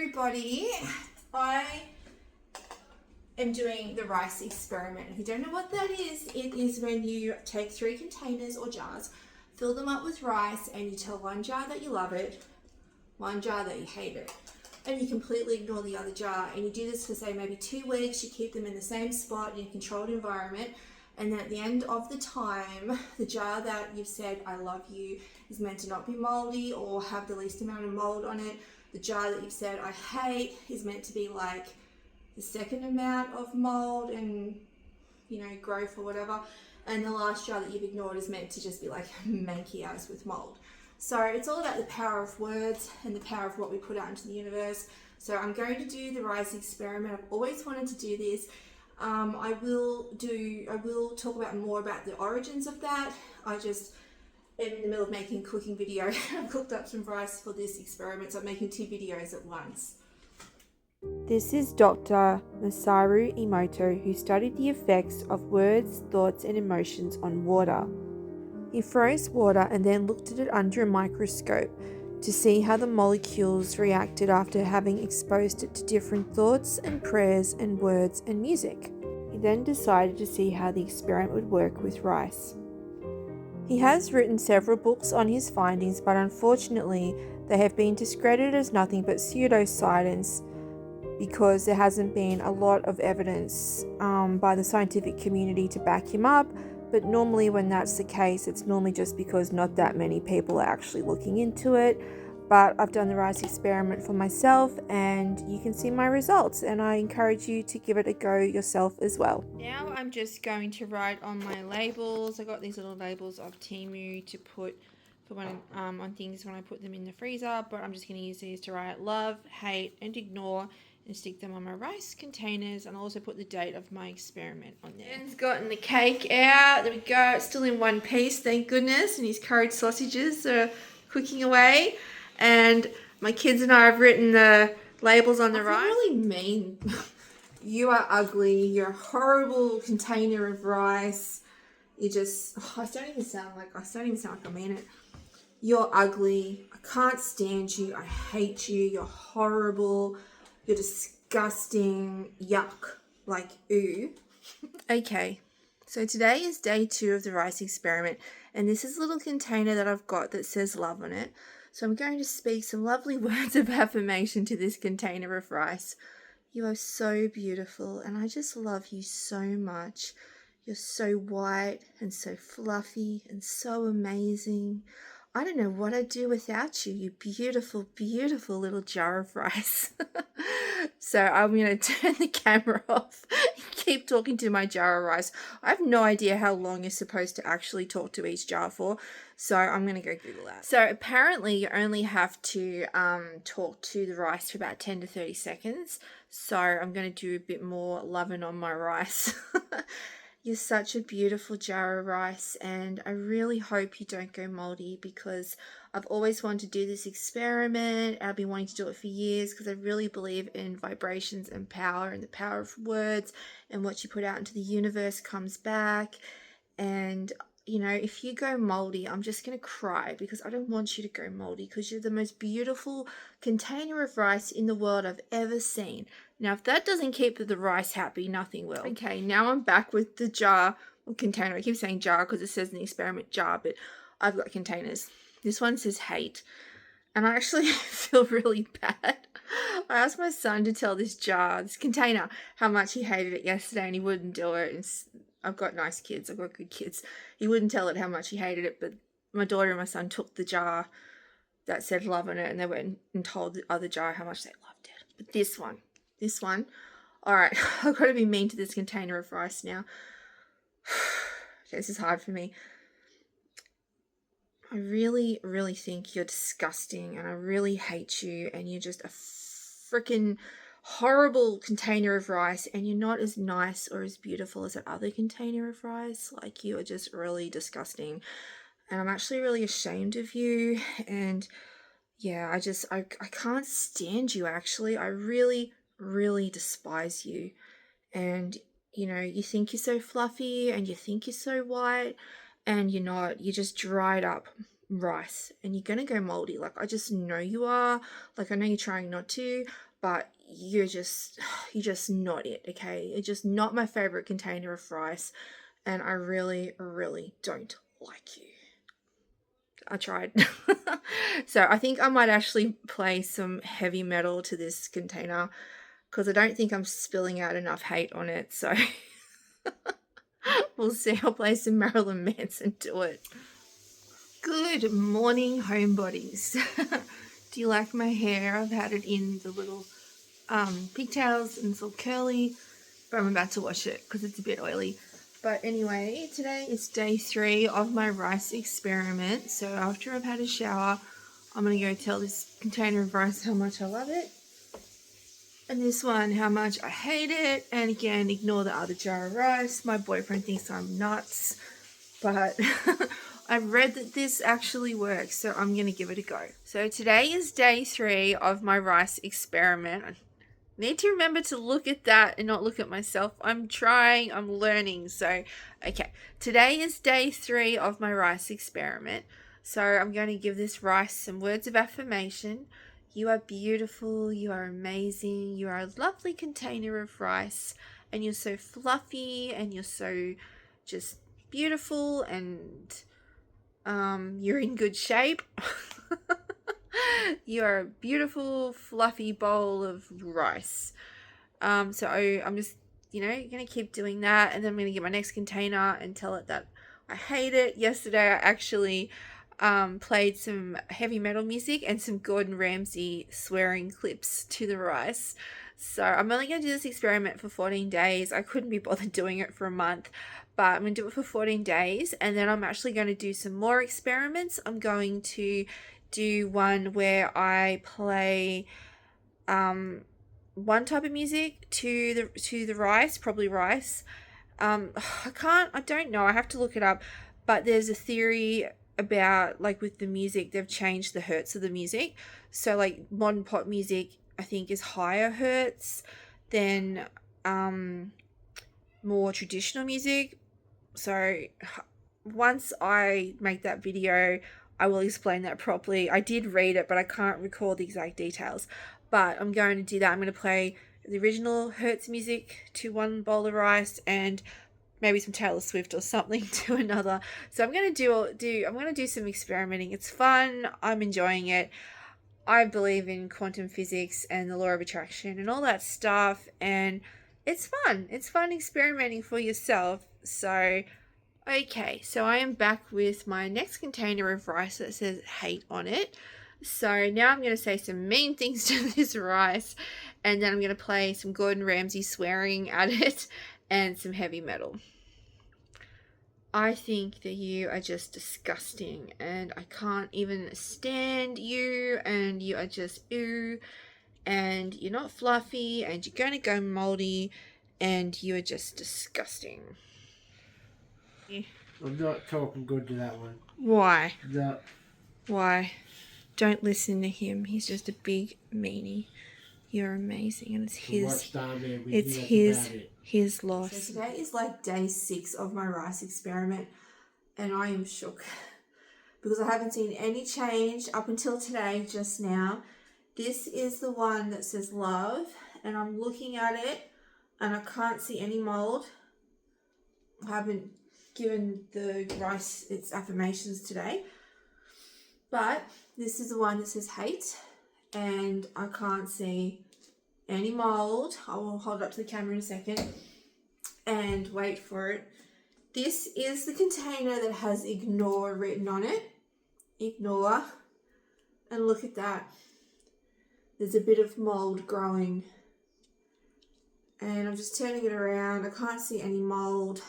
everybody, I am doing the rice experiment. If you don't know what that is, it is when you take 3 containers or jars, fill them up with rice, and you tell one jar that you love it, one jar that you hate it, and you completely ignore the other jar. And you do this for say maybe 2 weeks. You keep them in the same spot in a controlled environment, and then at the end of the time, the jar that you've said I love you is meant to not be moldy or have the least amount of mold on it. The jar that you've said I hate is meant to be like the second amount of mold and, you know, growth or whatever. And the last jar that you've ignored is meant to just be like manky as with mold. So it's all about the power of words and the power of what we put out into the universe. So I'm going to do the rice experiment. I've always wanted to do this. I will talk about more about the origins of that. I just am in the middle of making a cooking video. I've cooked up some rice for this experiment, so I'm making 2 videos at once. This is Dr. Masaru Emoto, who studied the effects of words, thoughts, and emotions on water. He froze water and then looked at it under a microscope to see how the molecules reacted after having exposed it to different thoughts and prayers and words and music. He then decided to see how the experiment would work with rice. He has written several books on his findings, but unfortunately they have been discredited as nothing but pseudoscience because there hasn't been a lot of evidence by the scientific community to back him up. But normally when that's the case, it's normally just because not that many people are actually looking into it. But I've done the rice experiment for myself and you can see my results, and I encourage you to give it a go yourself as well. Now I'm just going to write on my labels. I got these little labels of Timu to put for when on things when I put them in the freezer, but I'm just going to use these to write love, hate, and ignore, and stick them on my rice containers, and I'll also put the date of my experiment on there. Ben's gotten the cake out. There we go. It's still in one piece, thank goodness, and his curried sausages are cooking away. And my kids and I have written the labels on the rice. Really mean. You are ugly. You're a horrible container of rice. You just, I don't even sound like I mean it. You're ugly. I can't stand you. I hate you. You're horrible. You're disgusting. Yuck. Like, ooh. Okay, so today is day 2 of the rice experiment, and this is a little container that I've got that says love on it. So I'm going to speak some lovely words of affirmation to this container of rice. You are so beautiful, and I just love you so much. You're so white and so fluffy and so amazing. I don't know what I'd do without you, you beautiful, beautiful little jar of rice. So I'm going to turn the camera off and keep talking to my jar of rice. I have no idea how long you're supposed to actually talk to each jar for, so I'm going to go Google that. So apparently you only have to talk to the rice for about 10 to 30 seconds. So I'm going to do a bit more loving on my rice. You're such a beautiful jar of rice, and I really hope you don't go moldy, because I've always wanted to do this experiment. I've been wanting to do it for years because I really believe in vibrations and power and the power of words, and what you put out into the universe comes back. And you know, if you go moldy, I'm just going to cry, because I don't want you to go moldy, because you're the most beautiful container of rice in the world I've ever seen. Now, if that doesn't keep the rice happy, nothing will. Okay, now I'm back with the jar or container. I keep saying jar because it says in the experiment jar, but I've got containers. This one says hate, and I actually feel really bad. I asked my son to tell this container, how much he hated it yesterday, and he wouldn't do it. And I've got nice kids. I've got good kids. He wouldn't tell it how much he hated it, but my daughter and my son took the jar that said love on it, and they went and told the other jar how much they loved it. But this one, all right, I've got to be mean to this container of rice now. Okay, this is hard for me. I really, really think you're disgusting, and I really hate you, and you're just a freaking horrible container of rice, and you're not as nice or as beautiful as that other container of rice. Like, you are just really disgusting, and I'm actually really ashamed of you. And yeah, I can't stand you. Actually, I really, really despise you. And you know, you think you're so fluffy and you think you're so white, and you're not. You're just dried up rice, and you're gonna go moldy. Like, I just know you are. Like, I know you're trying not to, but you're just not it, okay? It's just not my favorite container of rice, and I really, really don't like you. I tried. So I think I might actually play some heavy metal to this container because I don't think I'm spilling out enough hate on it. So we'll see. I'll play some Marilyn Manson to it. Good morning, homebodies. Do you like my hair? I've had it in the little pigtails and it's all curly, but I'm about to wash it because it's a bit oily. But anyway, today is day 3 of my rice experiment. So after I've had a shower, I'm going to go tell this container of rice how much I love it. And this one, how much I hate it. And again, ignore the other jar of rice. My boyfriend thinks I'm nuts. But I've read that this actually works, so I'm going to give it a go. So today is day 3 of my rice experiment. Need to remember to look at that and not look at myself. I'm trying, I'm learning. So, okay. Today is day 3 of my rice experiment. So I'm going to give this rice some words of affirmation. You are beautiful, you are amazing, you are a lovely container of rice, and you're so fluffy, and you're so just beautiful, and you're in good shape. You're a beautiful, fluffy bowl of rice. So I'm just, going to keep doing that. And then I'm going to get my next container and tell it that I hate it. Yesterday, I actually played some heavy metal music and some Gordon Ramsay swearing clips to the rice. So I'm only going to do this experiment for 14 days. I couldn't be bothered doing it for a month, but I'm going to do it for 14 days. And then I'm actually going to do some more experiments. I'm going to do one where I play one type of music to the rice, probably rice. I don't know, I have to look it up, but there's a theory about, like, with the music, they've changed the hertz of the music. So like modern pop music, I think, is higher hertz than more traditional music. So once I make that video, I will explain that properly. I did read it, but I can't recall the exact details. But I'm going to do that. I'm going to play the original Hertz music to one bowl of rice and maybe some Taylor Swift or something to another. So I'm going to do some experimenting. It's fun. I'm enjoying it. I believe in quantum physics and the law of attraction and all that stuff, and it's fun. It's fun experimenting for yourself. So okay, so I am back with my next container of rice that says hate on it. So now I'm going to say some mean things to this rice, and then I'm going to play some Gordon Ramsay swearing at it and some heavy metal. I think that you are just disgusting, and I can't even stand you, and you are just ew, and you're not fluffy, and you're going to go moldy, and you are just disgusting. I'm not talking good to that one. Why? No. Why? Don't listen to him. He's just a big meanie. You're amazing, and it's his loss. So today is like day 6 of my rice experiment, and I am shook because I haven't seen any change up until today, just now. This is the one that says love, and I'm looking at it and I can't see any mold. I haven't given the rice its affirmations today, but this is the one that says hate, and I can't see any mold. I will hold it up to the camera in a second and wait for it. This is the container that has ignore written on it. Ignore. And look at that. There's a bit of mold growing. And I'm just turning it around. I can't see any mold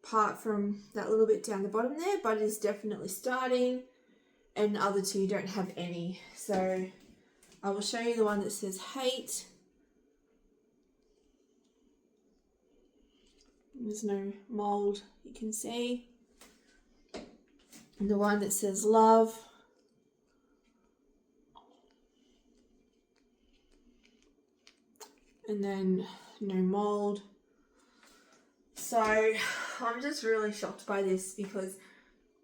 apart from that little bit down the bottom there, but it is definitely starting. And the other two don't have any. So I will show you the one that says hate. There's no mold you can see. And the one that says love. And then no mold. So I'm just really shocked by this because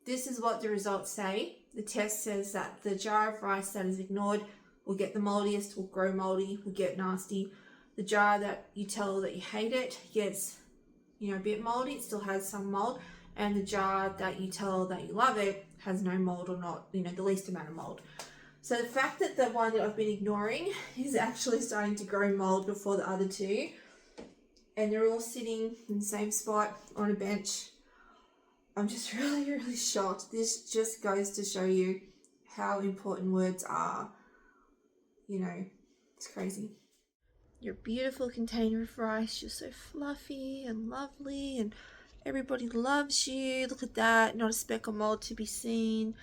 this is what the results say. The test says that the jar of rice that is ignored will get the moldiest, will grow moldy, will get nasty. The jar that you tell that you hate it gets, you know, a bit moldy, it still has some mold. And the jar that you tell that you love it has no mold or not, you know, the least amount of mold. So the fact that the one that I've been ignoring is actually starting to grow mold before the other two, and they're all sitting in the same spot on a bench, I'm just really, really shocked. This just goes to show you how important words are. You know, it's crazy. Your beautiful container of rice, you're so fluffy and lovely and everybody loves you. Look at that, not a speck of mold to be seen.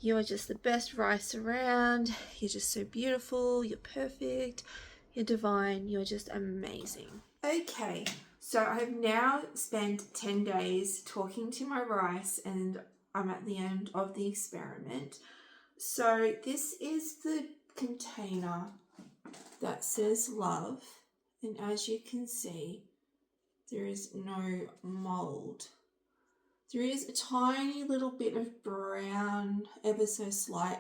You are just the best rice around. You're just so beautiful, you're perfect, you're divine, you're just amazing. Okay, so I've now spent 10 days talking to my rice and I'm at the end of the experiment. So this is the container that says love, and as you can see, there is no mold. There is a tiny little bit of brown, ever so slight,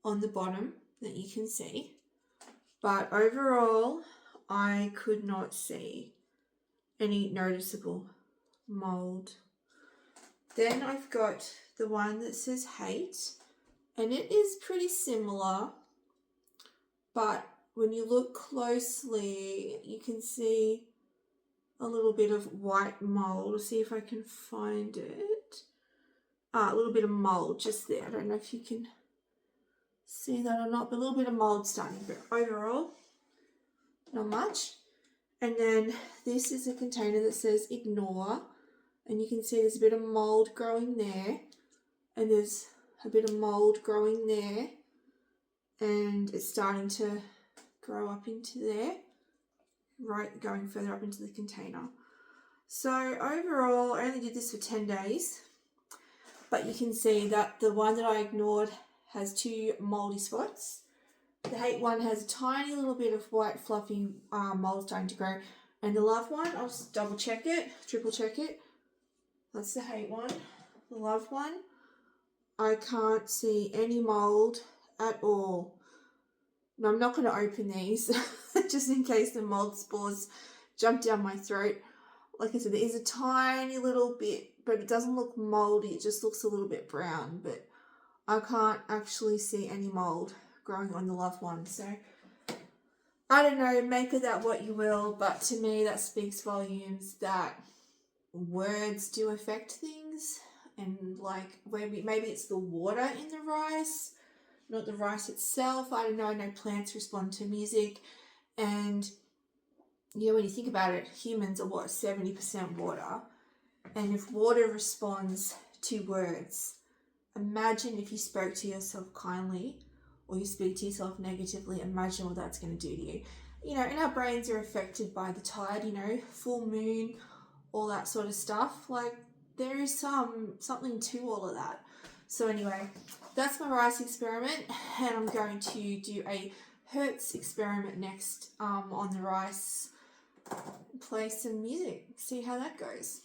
on the bottom that you can see, but overall I could not see any noticeable mold. Then I've got the one that says hate, and it is pretty similar, but when you look closely you can see a little bit of white mold. I'll see if I can find it. A little bit of mold just there. I don't know if you can see that or not, but a little bit of mold starting, but overall not much. And then this is a container that says ignore, and you can see there's a bit of mold growing there, and there's a bit of mold growing there, and it's starting to grow up into there, right, going further up into the container. So overall I only did this for 10 days, but you can see that the one that I ignored has 2 moldy spots. The hate one has a tiny little bit of white fluffy mold starting to grow, and the love one, I'll just double check it, triple check it. That's the hate one. The love one, I can't see any mold at all. Now I'm not going to open these just in case the mold spores jump down my throat. Like I said, there is a tiny little bit, but it doesn't look moldy, it just looks a little bit brown, but I can't actually see any mold growing on the love one. So I don't know, make of that what you will, but to me that speaks volumes that words do affect things, and like maybe it's the water in the rice, not the rice itself. I don't know. I know plants respond to music, and you know, when you think about it, humans are what, 70% water, and if water responds to words, imagine if you spoke to yourself kindly or you speak to yourself negatively. Imagine what that's going to do to you. You know, and our brains are affected by the tide, you know, full moon, all that sort of stuff. Like there is something to all of that. So anyway, that's my rice experiment, and I'm going to do a Hertz experiment next on the rice. Play some music, see how that goes.